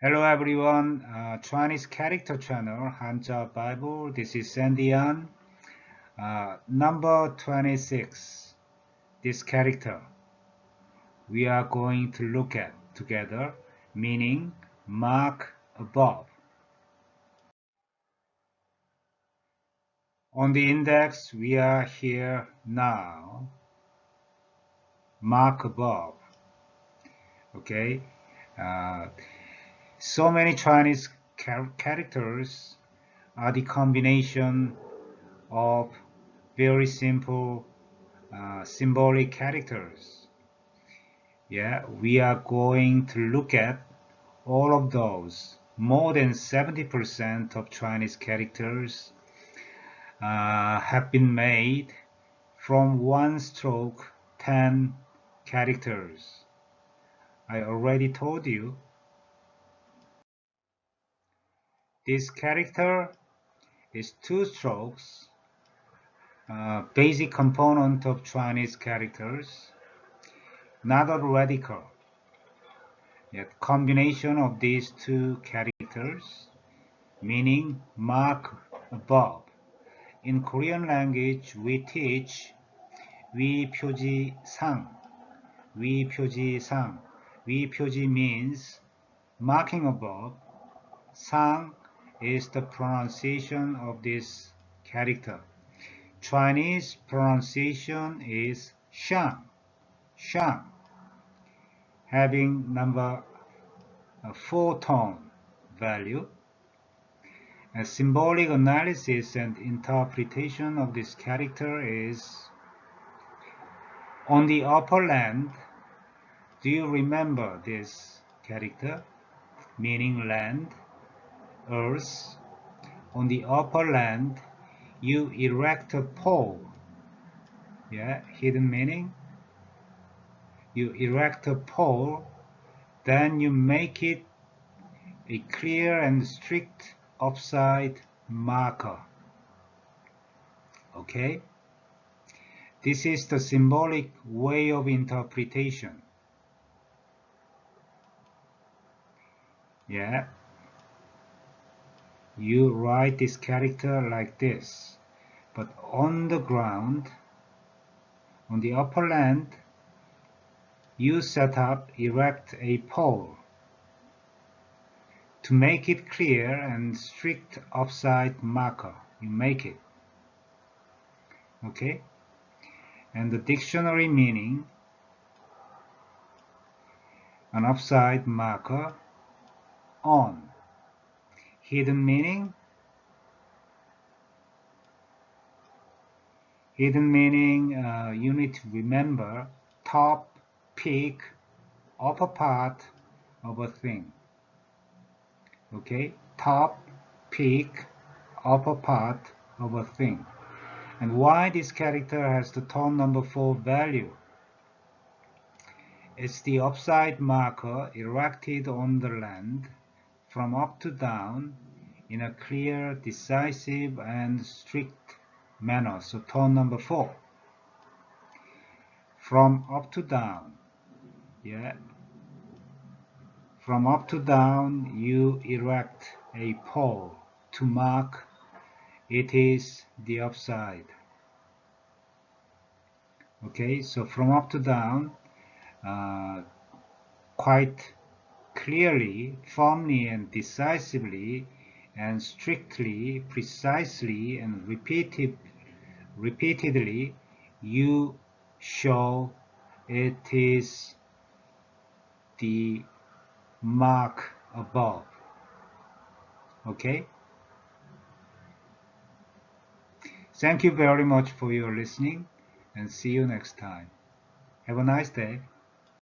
Hello everyone, Chinese character channel Hanja Bible. This is Sandian. Number 26. This character we are going to look at together, meaning mark above. On the index, we are here now. Mark above. Okay. Uh, so many Chinese characters are the combination of very simple symbolic characters. Yeah, we are going to look at all of those. More than 70% of Chinese characters have been made from one stroke 10 characters. I already told you this character is two strokes, basic component of Chinese characters, not a radical. Yet combination of these two characters, meaning mark above. In Korean language, we teach 위표지 상. 위표지 상. 위표지 means marking above. 상 is the pronunciation of this character. Chinese pronunciation is shàng. Shàng. Having number 4 tone value. A symbolic analysis and interpretation of this character is on the upper land. Do you remember this character? Meaning land, earth. On the upper land, you erect a pole. Yeah, hidden meaning. You erect a pole, then you make it a clear and strict upside marker. Okay? This is the symbolic way of interpretation. Yeah. You write this character like this. But on the ground, on the upper land, you erect a pole to make it clear and strict upside marker. You make it. Okay? And the dictionary meaning, an upside marker, on. Hidden meaning, you need to remember top, peak, upper part of a thing. Okay? Top, peak, upper part of a thing. And why this character has the tone number 4 value? It's the upside marker erected on the land from up to down in a clear, decisive, and strict manner. So tone number 4. From up to down. Yeah. From up to down, you erect a pole to mark it is the upside. Okay, so from up to down, quite clearly, firmly and decisively and strictly, precisely and repeatedly, you show it is the mark above. Okay? Thank you very much for your listening and see you next time. Have a nice day.